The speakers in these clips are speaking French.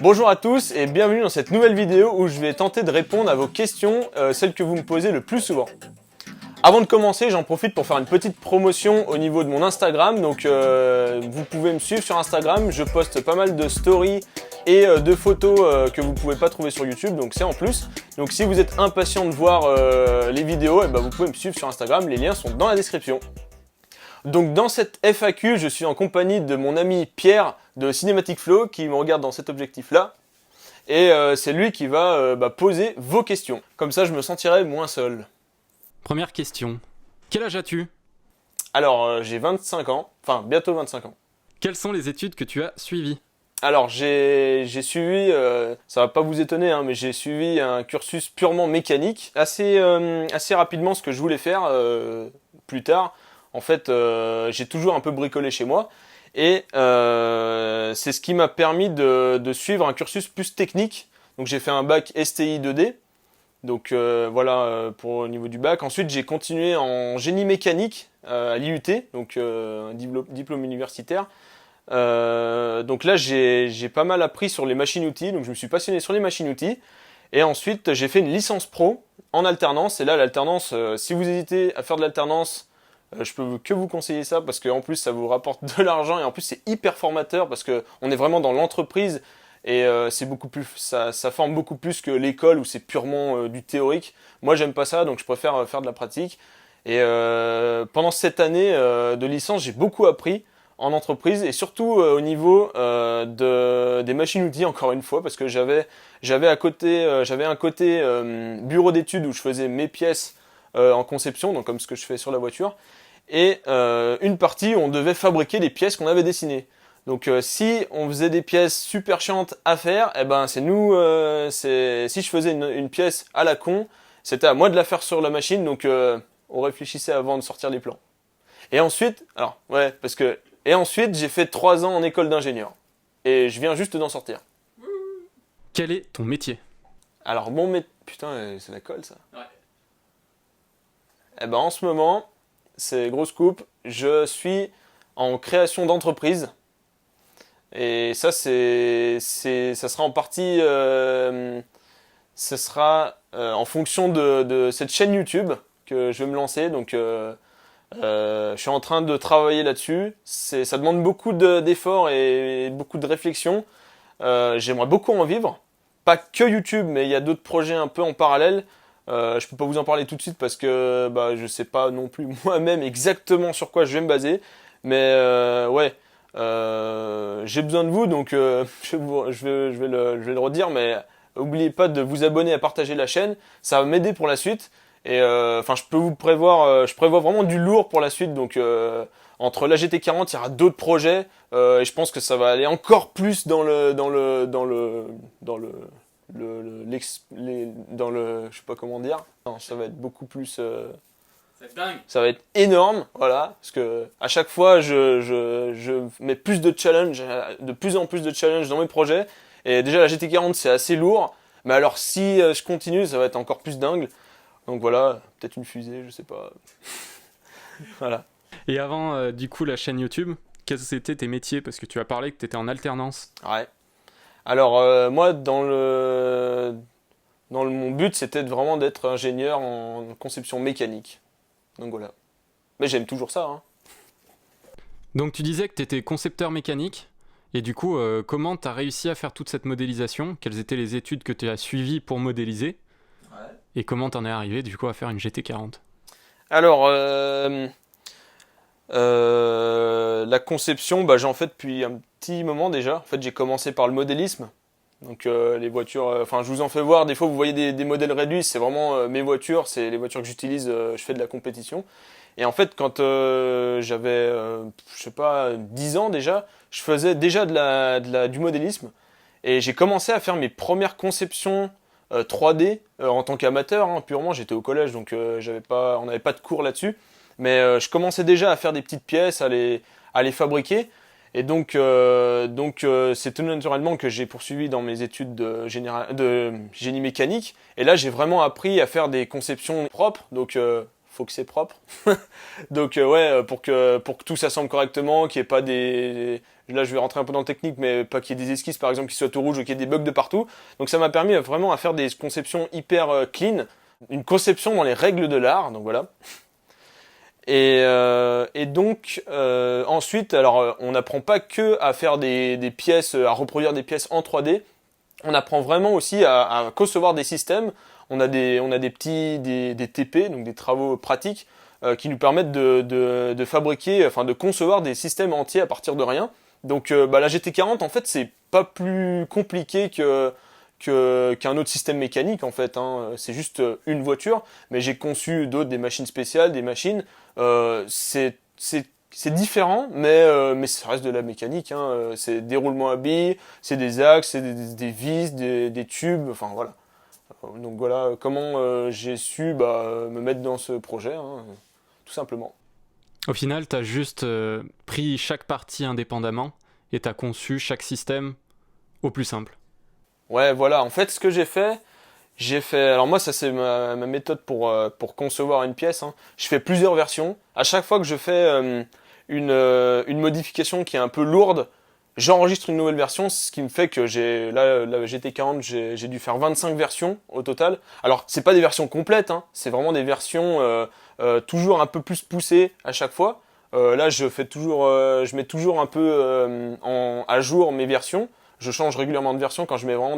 Bonjour à tous et bienvenue dans cette nouvelle vidéo où je vais tenter de répondre à vos questions, celles que vous me posez le plus souvent. Avant de commencer, j'en profite pour faire une petite promotion au niveau de mon Instagram. Donc vous pouvez me suivre sur Instagram, je poste pas mal de stories et de photos que vous pouvez pas trouver sur YouTube, donc c'est en plus. Donc si vous êtes impatient de voir les vidéos, vous pouvez me suivre sur Instagram, les liens sont dans la description. Donc dans cette FAQ, je suis en compagnie de mon ami Pierre de Cinematic Flow qui me regarde dans cet objectif-là. Et c'est lui qui va poser vos questions. Comme ça, je me sentirai moins seul. Première question. Quel âge as-tu? Alors, j'ai 25 ans, enfin bientôt 25 ans. Quelles sont les études que tu as suivies? Alors, j'ai suivi, ça va pas vous étonner, hein, mais j'ai suivi un cursus purement mécanique. Assez rapidement ce que je voulais faire plus tard. En fait, j'ai toujours un peu bricolé chez moi. Et c'est ce qui m'a permis de suivre un cursus plus technique. Donc j'ai fait un bac STI 2D. Donc voilà pour au niveau du bac. Ensuite j'ai continué en génie mécanique à l'IUT, donc un diplôme universitaire. Donc là j'ai pas mal appris sur les machines-outils, donc je me suis passionné sur les machines-outils. Et ensuite j'ai fait une licence pro en alternance. Et là l'alternance, si vous hésitez à faire de l'alternance, je peux que vous conseiller ça parce qu'en plus ça vous rapporte de l'argent et en plus c'est hyper formateur parce que on est vraiment dans l'entreprise. Et c'est beaucoup plus, ça forme beaucoup plus que l'école où c'est purement du théorique. Moi j'aime pas ça, donc je préfère faire de la pratique. Et pendant cette année de licence, j'ai beaucoup appris en entreprise et surtout au niveau des machines-outils encore une fois, parce que j'avais un côté bureau d'études où je faisais mes pièces en conception, donc comme ce que je fais sur la voiture, et une partie où on devait fabriquer les pièces qu'on avait dessinées. Donc si on faisait des pièces super chiantes à faire, c'est nous, si je faisais une pièce à la con, c'était à moi de la faire sur la machine, donc on réfléchissait avant de sortir les plans. Et ensuite, ensuite j'ai fait 3 ans en école d'ingénieur. Et je viens juste d'en sortir. Quel est ton métier? Alors putain, c'est la colle ça. Ouais. En ce moment, c'est grosse coupe, je suis en création d'entreprise. Et ça, ça sera en partie, en fonction de cette chaîne YouTube que je vais me lancer. Donc, je suis en train de travailler là-dessus. Ça demande beaucoup d'efforts et beaucoup de réflexion. J'aimerais beaucoup en vivre. Pas que YouTube, mais il y a d'autres projets un peu en parallèle. Je peux pas vous en parler tout de suite parce que je sais pas non plus moi-même exactement sur quoi je vais me baser. Mais ouais. J'ai besoin de vous, donc je vais le redire, mais n'oubliez pas de vous abonner, à partager la chaîne, ça va m'aider pour la suite. Et je prévois vraiment du lourd pour la suite. Donc entre la GT40, il y aura d'autres projets, et je pense que ça va aller encore plus dans le, je sais pas comment dire. Non, ça va être beaucoup plus. Dingue. Ça va être énorme, voilà, parce que à chaque fois je mets plus de challenge, de plus en plus de challenge dans mes projets. Et déjà la GT40 c'est assez lourd, mais alors si je continue, ça va être encore plus dingue. Donc voilà, peut-être une fusée, je sais pas. Voilà. Et avant du coup la chaîne YouTube, quels étaient tes métiers? Parce que tu as parlé que tu étais en alternance. Ouais. Alors moi mon but c'était vraiment d'être ingénieur en conception mécanique. Donc voilà. Mais j'aime toujours ça, hein. Donc tu disais que tu étais concepteur mécanique, et du coup, comment tu as réussi à faire toute cette modélisation? Quelles étaient les études que tu as suivies pour modéliser? Ouais. Et comment t'en es arrivé du coup à faire une GT40? Alors, la conception, j'en fais depuis un petit moment déjà. En fait, j'ai commencé par le modélisme. Donc les voitures, je vous en fais voir, des fois vous voyez des modèles réduits, c'est vraiment mes voitures, c'est les voitures que j'utilise, je fais de la compétition. Et en fait quand j'avais, 10 ans déjà, je faisais déjà du modélisme. Et j'ai commencé à faire mes premières conceptions 3D en tant qu'amateur, hein, purement, j'étais au collège, donc on n'avait pas de cours là-dessus. Mais je commençais déjà à faire des petites pièces, à les fabriquer. Et donc c'est tout naturellement que j'ai poursuivi dans mes études de génie mécanique. Et là, j'ai vraiment appris à faire des conceptions propres. Donc faut que c'est propre. Donc ouais, pour que tout s'assemble correctement, qu'il n'y ait pas des... Là, je vais rentrer un peu dans le technique, mais pas qu'il y ait des esquisses, par exemple, qui soient tout rouges ou qu'il y ait des bugs de partout. Donc ça m'a permis vraiment à faire des conceptions hyper clean, une conception dans les règles de l'art, donc voilà. Et donc ensuite, alors on n'apprend pas que à faire des pièces, à reproduire des pièces en 3D, on apprend vraiment aussi à concevoir des systèmes. On a des petits des TP, donc des travaux pratiques, qui nous permettent de fabriquer, enfin de concevoir des systèmes entiers à partir de rien. Donc la GT40 en fait c'est pas plus compliqué qu'un autre système mécanique en fait, hein. C'est juste une voiture, mais j'ai conçu des machines spéciales, des machines. C'est différent, mais ça reste de la mécanique, hein. C'est des roulements à billes, c'est des axes, c'est des vis, des tubes, enfin voilà. Donc voilà comment j'ai su me mettre dans ce projet, hein, tout simplement. Au final, tu as juste pris chaque partie indépendamment et tu as conçu chaque système au plus simple. Ouais, voilà. En fait, ce que j'ai fait. Alors moi, ça c'est ma méthode pour concevoir une pièce, hein. Je fais plusieurs versions. À chaque fois que je fais une modification qui est un peu lourde, j'enregistre une nouvelle version, ce qui me fait que la GT40, j'ai dû faire 25 versions au total. Alors, c'est pas des versions complètes, hein. C'est vraiment des versions toujours un peu plus poussées à chaque fois. Là, je mets toujours un peu à jour mes versions. Je change régulièrement de version quand je mets vraiment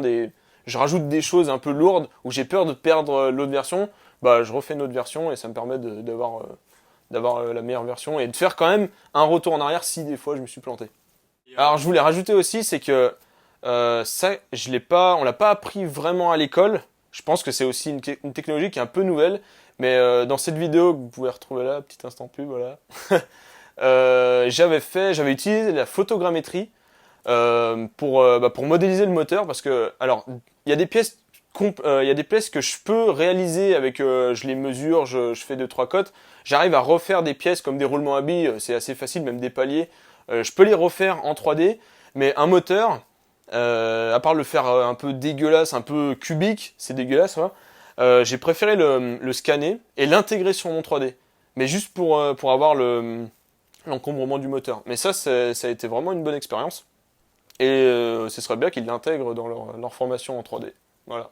je rajoute des choses un peu lourdes où j'ai peur de perdre l'autre version. Je refais une autre version et ça me permet d'avoir la meilleure version et de faire quand même un retour en arrière si des fois je me suis planté. Alors je voulais rajouter aussi, c'est que ça, on l'a pas appris vraiment à l'école. Je pense que c'est aussi une technologie qui est un peu nouvelle, mais dans cette vidéo que vous pouvez retrouver là, petit instant pub, voilà. J'avais utilisé la photogrammétrie pour modéliser le moteur, parce que alors il y a des pièces que je peux réaliser avec je les mesure, je fais 2-3 cotes. J'arrive à refaire des pièces comme des roulements à billes, c'est assez facile, même des paliers. Je peux les refaire en 3D, mais un moteur, à part le faire un peu dégueulasse, un peu cubique, c'est dégueulasse, hein, j'ai préféré le scanner et l'intégrer sur mon 3D. Mais juste pour avoir l'encombrement du moteur. Mais ça a été vraiment une bonne expérience. Et ce serait bien qu'ils l'intègrent dans leur formation en 3D. Voilà.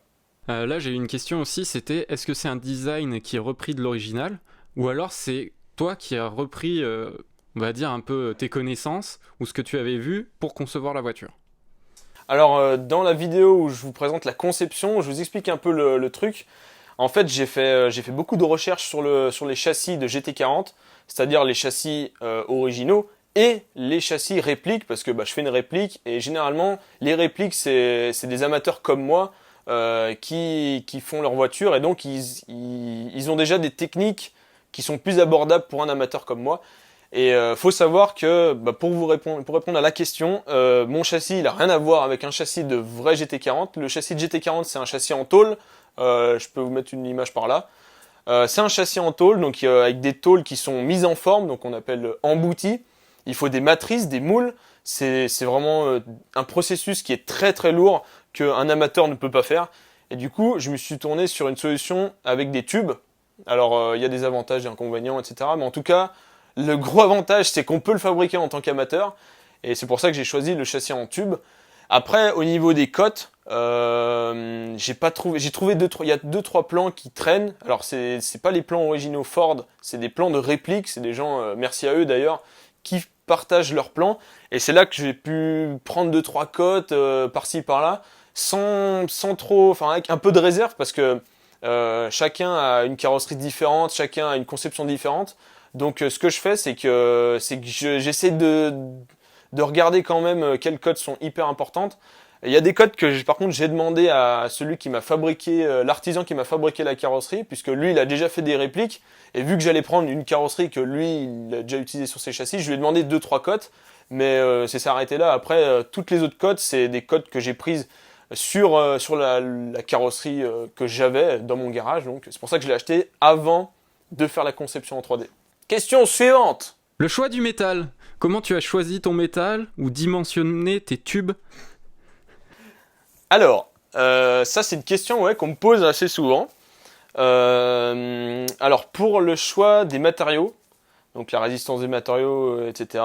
Là, j'ai eu une question aussi, c'était est-ce que c'est un design qui est repris de l'original ou alors c'est toi qui as repris, on va dire, un peu tes connaissances ou ce que tu avais vu pour concevoir la voiture? Alors, dans la vidéo où je vous présente la conception, je vous explique un peu le truc. En fait, j'ai fait beaucoup de recherches sur les châssis de GT40, c'est-à-dire les châssis originaux, et les châssis répliques, parce que je fais une réplique, et généralement, les répliques, c'est des amateurs comme moi qui font leur voiture, et donc ils ont déjà des techniques qui sont plus abordables pour un amateur comme moi. Et faut savoir que, pour répondre à la question, mon châssis, il a rien à voir avec un châssis de vrai GT40. Le châssis de GT40, c'est un châssis en tôle. Je peux vous mettre une image par là. C'est un châssis en tôle, donc avec des tôles qui sont mises en forme, donc on appelle emboutis. Il faut des matrices, des moules. C'est vraiment un processus qui est très très lourd qu'un amateur ne peut pas faire. Et du coup, je me suis tourné sur une solution avec des tubes. Alors, il y a des avantages, des inconvénients, etc. Mais en tout cas, le gros avantage, c'est qu'on peut le fabriquer en tant qu'amateur. Et c'est pour ça que j'ai choisi le châssis en tube. Après, au niveau des cotes, j'ai trouvé il y a 2-3 plans qui traînent. Alors, c'est pas les plans originaux Ford, c'est des plans de réplique. C'est des gens, merci à eux d'ailleurs, qui partagent leurs plans. Et c'est là que j'ai pu prendre 2-3 cotes par-ci par-là, sans trop, enfin avec un peu de réserve, parce que chacun a une carrosserie différente, chacun a une conception différente. Donc ce que je fais, c'est que j'essaie de regarder quand même quelles cotes sont hyper importantes. Il y a des cotes que par contre j'ai demandé à celui qui m'a fabriqué, l'artisan qui m'a fabriqué la carrosserie, puisque lui il a déjà fait des répliques, et vu que j'allais prendre une carrosserie que lui il a déjà utilisée sur ses châssis, je lui ai demandé 2-3 cotes, mais c'est s'arrêté là. Après toutes les autres cotes, c'est des cotes que j'ai prises sur la carrosserie que j'avais dans mon garage, donc c'est pour ça que je l'ai acheté avant de faire la conception en 3D. Question suivante. Le choix du métal. Comment tu as choisi ton métal ou dimensionné tes tubes? Alors, ça c'est une question qu'on me pose assez souvent. Alors pour le choix des matériaux, donc la résistance des matériaux, etc.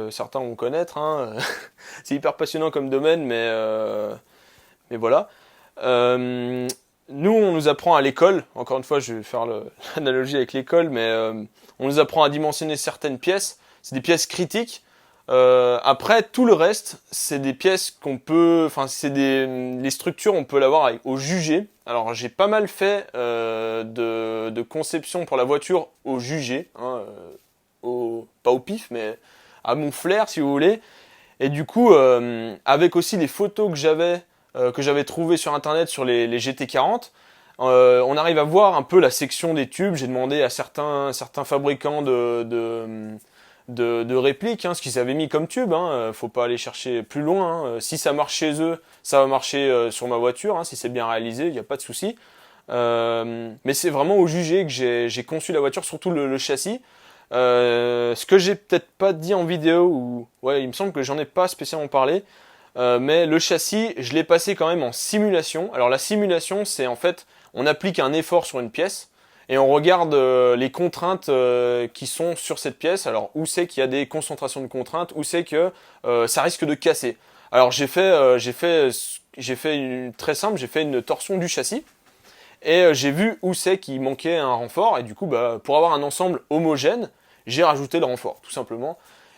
Certains vont connaître, hein. C'est hyper passionnant comme domaine, mais voilà. Nous, on nous apprend à l'école, encore une fois, je vais faire l'analogie avec l'école, mais on nous apprend à dimensionner certaines pièces. C'est des pièces critiques. Après, tout le reste, c'est des pièces qu'on peut, enfin, les structures, on peut l'avoir au jugé. Alors, j'ai pas mal fait de conception pour la voiture au jugé, hein, pas au pif, mais à mon flair, si vous voulez. Et du coup, avec aussi les photos que j'avais trouvées sur internet sur les GT40, on arrive à voir un peu la section des tubes. J'ai demandé à certains fabricants de répliques, hein, ce qu'ils avaient mis comme tube, hein. Faut pas aller chercher plus loin, hein. Si ça marche chez eux, ça va marcher sur ma voiture, hein. Si c'est bien réalisé, il n'y a pas de souci. Mais c'est vraiment au jugé que j'ai conçu la voiture, surtout le châssis. Ce que j'ai peut-être pas dit en vidéo, ou ouais, il me semble que j'en ai pas spécialement parlé, mais le châssis, je l'ai passé quand même en simulation. Alors la simulation, c'est en fait, on applique un effort sur une pièce et on regarde les contraintes qui sont sur cette pièce. Alors où c'est qu'il y a des concentrations de contraintes, où c'est que ça risque de casser. Alors j'ai fait très simple, j'ai fait une torsion du châssis. Et j'ai vu où c'est qu'il manquait un renfort, et du coup, bah, pour avoir un ensemble homogène, j'ai rajouté le renfort, tout simplement.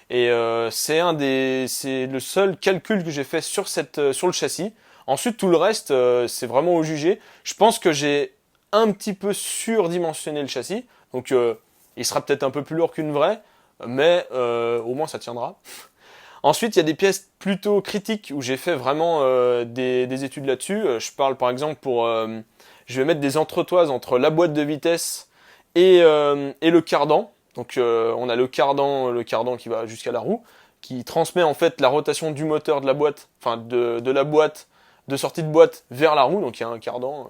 Et c'est le seul calcul que j'ai fait sur le châssis. Ensuite, tout le reste, c'est vraiment au jugé. Je pense que j'ai un petit peu surdimensionné le châssis, donc il sera peut-être un peu plus lourd qu'une vraie, mais au moins ça tiendra. Ensuite, il y a des pièces plutôt critiques où j'ai fait vraiment des études là-dessus. Je parle par exemple je vais mettre des entretoises entre la boîte de vitesse et le cardan. Donc on a le cardan qui va jusqu'à la roue, qui transmet en fait la rotation du moteur de la boîte, enfin de la boîte, de sortie de boîte vers la roue. Donc il y a un cardan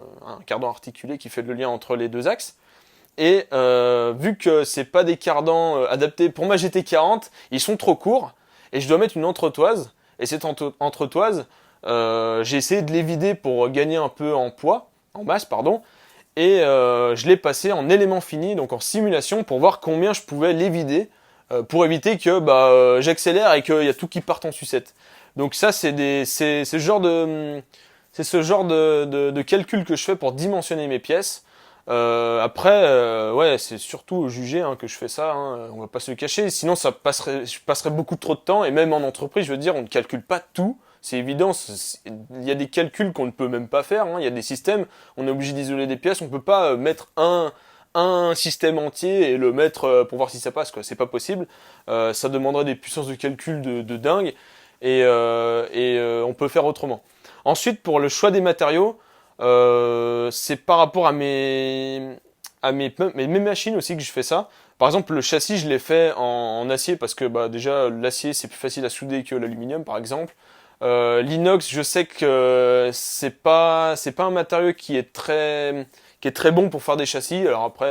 articulé qui fait le lien entre les deux axes. Et vu que c'est pas des cardans adaptés pour ma GT40, ils sont trop courts et je dois mettre une entretoise. Et cette entretoise, j'ai essayé de les vider pour gagner un peu en masse, pardon. Et je l'ai passé en élément fini, donc en simulation, pour voir combien je pouvais les vider, pour éviter que j'accélère et qu'il y a tout qui parte en sucette. Donc ça, c'est ce genre de calcul que je fais pour dimensionner mes pièces. Après, ouais, c'est surtout au jugé que je fais ça, hein, on va pas se le cacher, sinon je passerais beaucoup trop de temps, et même en entreprise, je veux dire, on ne calcule pas tout, c'est évident, il y a des calculs qu'on ne peut même pas faire, hein, il y a des systèmes, on est obligé d'isoler des pièces, on peut pas mettre un système entier et le mettre pour voir si ça passe, quoi, c'est pas possible, ça demanderait des puissances de calcul de dingue, et on peut faire autrement. Ensuite, pour le choix des matériaux, c'est par rapport à mes machines aussi que je fais ça. Par exemple, le châssis, je l'ai fait en acier parce que déjà l'acier c'est plus facile à souder que l'aluminium, par exemple. L'inox, je sais que c'est pas un matériau qui est très bon pour faire des châssis. Alors après,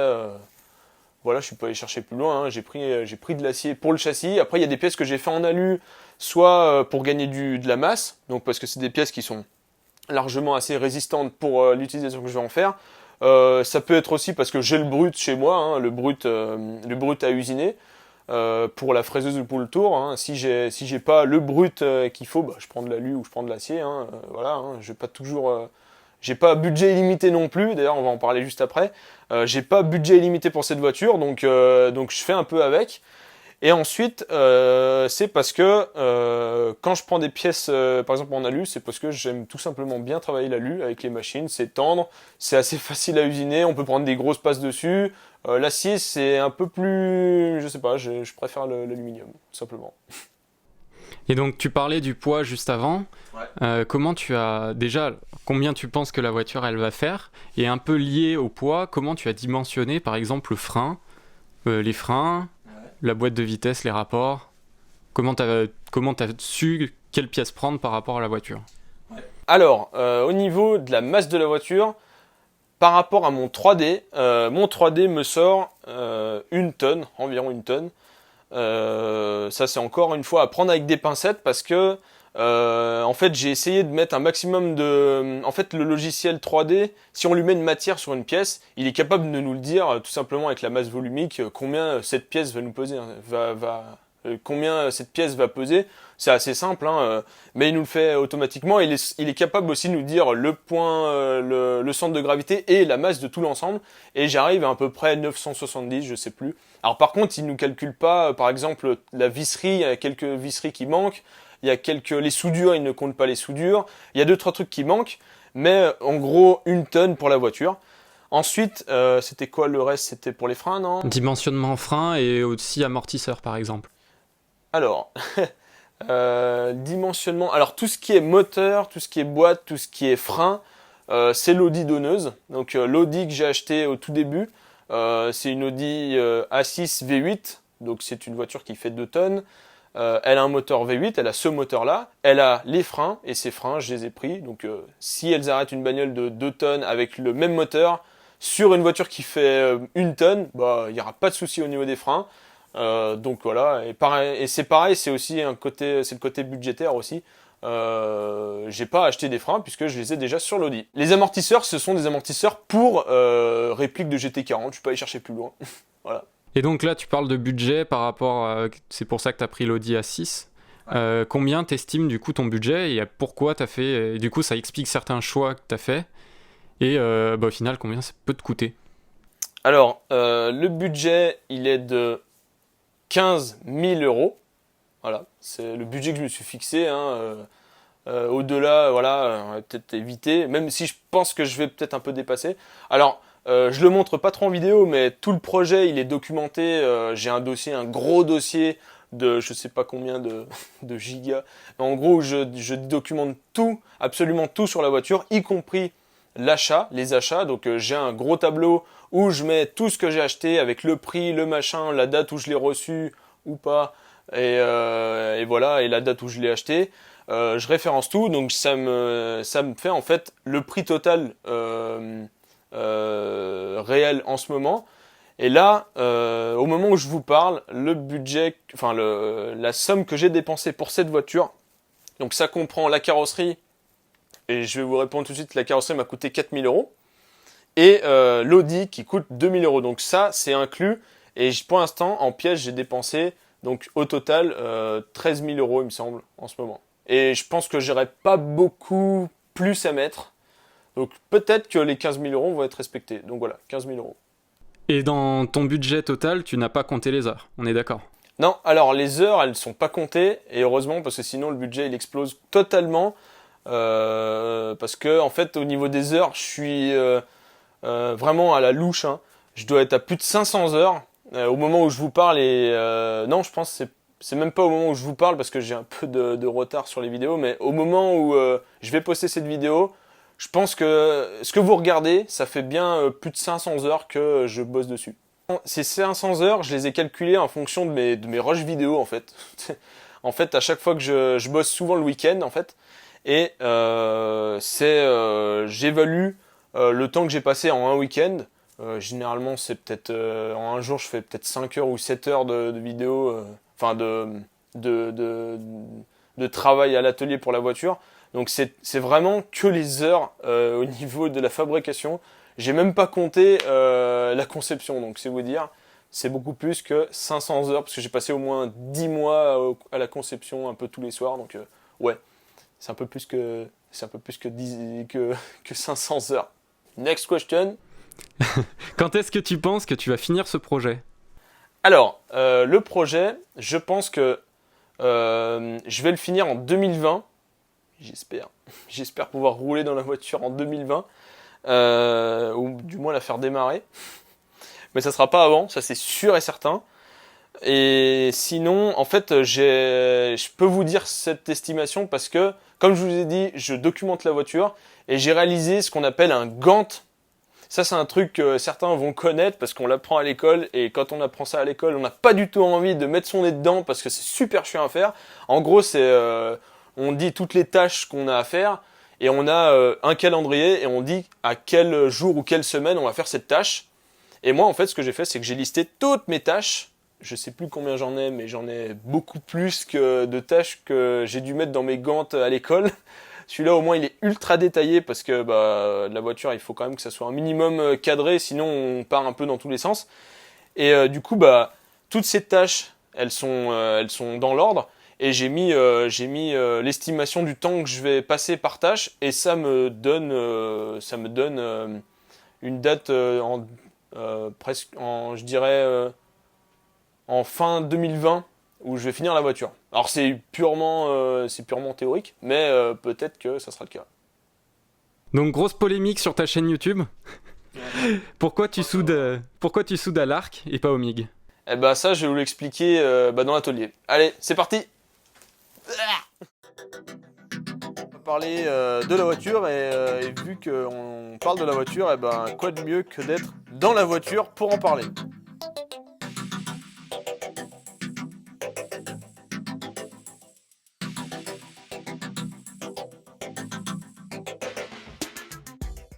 voilà, je suis pas allé chercher plus loin, hein. J'ai pris de l'acier pour le châssis. Après, il y a des pièces que j'ai fait en alu, soit pour gagner de la masse, donc parce que c'est des pièces qui sont largement assez résistantes pour l'utilisation que je vais en faire. Ça peut être aussi parce que j'ai le brut chez moi, hein, le brut à usiner pour la fraiseuse ou pour le tour. Hein. Si j'ai pas le brut qu'il faut, je prends de l'alu ou je prends de l'acier. Hein, voilà, hein, j'ai pas budget illimité non plus. D'ailleurs, on va en parler juste après. J'ai pas budget illimité pour cette voiture, donc je fais un peu avec. Et ensuite, c'est parce que quand je prends des pièces, par exemple en alu, c'est parce que j'aime tout simplement bien travailler l'alu avec les machines. C'est tendre, c'est assez facile à usiner, on peut prendre des grosses passes dessus. L'acier, c'est un peu plus, je sais pas, je préfère l'aluminium, tout simplement. Et donc tu parlais du poids juste avant. Ouais. Combien tu penses que la voiture elle va faire? Et un peu lié au poids, comment tu as dimensionné par exemple les freins, la boîte de vitesse, les rapports? Comment t'as su quelle pièce prendre par rapport à la voiture? Alors, au niveau de la masse de la voiture, par rapport à mon 3D me sort environ une tonne. Ça c'est encore une fois à prendre avec des pincettes parce que En fait, j'ai essayé de mettre un maximum de... En fait, le logiciel 3D, si on lui met une matière sur une pièce, il est capable de nous le dire, tout simplement avec la masse volumique, combien cette pièce va nous peser, hein, combien cette pièce va peser. C'est assez simple, hein, mais il nous le fait automatiquement. Il est capable aussi de nous dire le point, le centre de gravité et la masse de tout l'ensemble. Et j'arrive à peu près 970, je sais plus. Alors par contre, il nous calcule pas, par exemple, la visserie, il y a quelques visseries qui manquent. Il y a les soudures, il ne compte pas les soudures. Il y a 2-3 trucs qui manquent, mais en gros 1 tonne pour la voiture. Ensuite, c'était quoi le reste? C'était pour les freins, non? Dimensionnement frein et aussi amortisseur par exemple. Alors, dimensionnement. Alors tout ce qui est moteur, tout ce qui est boîte, tout ce qui est frein, c'est l'Audi donneuse. Donc l'Audi que j'ai acheté au tout début, c'est une Audi A6 V8. Donc c'est une voiture qui fait 2 tonnes. Elle a un moteur V8, elle a ce moteur-là, elle a les freins, et ces freins, je les ai pris. Donc si elles arrêtent une bagnole de 2 tonnes avec le même moteur, sur une voiture qui fait 1 tonne, bah il n'y aura pas de souci au niveau des freins. Donc voilà, et c'est pareil, c'est aussi c'est le côté budgétaire aussi. J'ai pas acheté des freins puisque je les ai déjà sur l'Audi. Les amortisseurs, ce sont des amortisseurs pour réplique de GT40, je peux aller chercher plus loin. Voilà. Et donc là, tu parles de budget par rapport à... C'est pour ça que tu as pris l'Audi A6. Combien t'estimes du coup ton budget et pourquoi tu as fait... Et du coup, ça explique certains choix que tu as fait. Et au final, combien ça peut te coûter? Alors, le budget, il est de 15 000 euros. Voilà, c'est le budget que je me suis fixé. Hein. Au-delà, voilà, on va peut-être éviter, même si je pense que je vais peut-être un peu dépasser. Alors, je le montre pas trop en vidéo, mais tout le projet, il est documenté. J'ai un dossier, un gros dossier de je sais pas combien de gigas. En gros, je documente tout, absolument tout sur la voiture, y compris l'achat, les achats. Donc j'ai un gros tableau où je mets tout ce que j'ai acheté avec le prix, le machin, la date où je l'ai reçu ou pas, et voilà, et la date où je l'ai acheté. Je référence tout, donc ça me fait en fait le prix total réel en ce moment. Et là, au moment où je vous parle, le budget, enfin la somme que j'ai dépensée pour cette voiture, donc ça comprend la carrosserie, et je vais vous répondre tout de suite, la carrosserie m'a coûté 4 000 euros, et l'Audi qui coûte 2 000 euros. Donc ça, c'est inclus, et pour l'instant, en pièces, j'ai dépensé, donc au total, 13 000 euros, il me semble, en ce moment. Et je pense que j'aurai pas beaucoup plus à mettre. Donc peut-être que les 15 000 euros vont être respectés. Donc voilà, 15 000 euros. Et dans ton budget total, tu n'as pas compté les heures, on est d'accord? Non, alors les heures, elles sont pas comptées, et heureusement, parce que sinon le budget il explose totalement. Parce que en fait, au niveau des heures, je suis vraiment à la louche. Hein. Je dois être à plus de 500 heures au moment où je vous parle. Et non, je pense que c'est même pas au moment où je vous parle parce que j'ai un peu de retard sur les vidéos, mais au moment où je vais poster cette vidéo, je pense que ce que vous regardez, ça fait bien plus de 500 heures que je bosse dessus. Ces 500 heures, je les ai calculées en fonction de mes rushs vidéo en fait. En fait, à chaque fois que je bosse souvent le week-end en fait, et j'évalue le temps que j'ai passé en un week-end. Généralement, c'est peut-être en un jour, je fais peut-être 5 heures ou 7 heures de vidéo, enfin de travail à l'atelier pour la voiture. Donc c'est vraiment que les heures au niveau de la fabrication. J'ai même pas compté la conception, donc c'est vous dire, c'est beaucoup plus que 500 heures, parce que j'ai passé au moins 10 mois à la conception, un peu tous les soirs, donc ouais, c'est un peu plus que 500 heures. Next question. Quand est-ce que tu penses que tu vas finir ce projet? Alors, le projet, je pense que je vais le finir en 2020. J'espère pouvoir rouler dans la voiture en 2020. Ou du moins la faire démarrer. Mais ça sera pas avant, ça c'est sûr et certain. Et sinon, en fait, je peux vous dire cette estimation parce que, comme je vous ai dit, je documente la voiture et j'ai réalisé ce qu'on appelle un Gantt. Ça, c'est un truc que certains vont connaître parce qu'on l'apprend à l'école, et quand on apprend ça à l'école, on n'a pas du tout envie de mettre son nez dedans parce que c'est super chiant à faire. En gros, on dit toutes les tâches qu'on a à faire, et on a un calendrier, et on dit à quel jour ou quelle semaine on va faire cette tâche. Et moi, en fait, ce que j'ai fait, c'est que j'ai listé toutes mes tâches je sais plus combien j'en ai, mais j'en ai beaucoup plus que de tâches que j'ai dû mettre dans mes gantes à l'école. Celui-là, au moins, il est ultra détaillé parce que la voiture, il faut quand même que ça soit un minimum cadré, sinon on part un peu dans tous les sens. Et du coup, toutes ces tâches, elles sont dans l'ordre. Et j'ai mis l'estimation du temps que je vais passer par tâche, et ça me donne une date je dirais en fin 2020 où je vais finir la voiture. Alors c'est purement théorique, mais peut-être que ça sera le cas. Donc grosse polémique sur ta chaîne YouTube. Pourquoi tu soudes à l'arc et pas au MIG? Eh ben ça, je vais vous l'expliquer dans l'atelier. Allez, c'est parti. On va parler de la voiture et vu qu'on parle de la voiture, quoi de mieux que d'être dans la voiture pour en parler.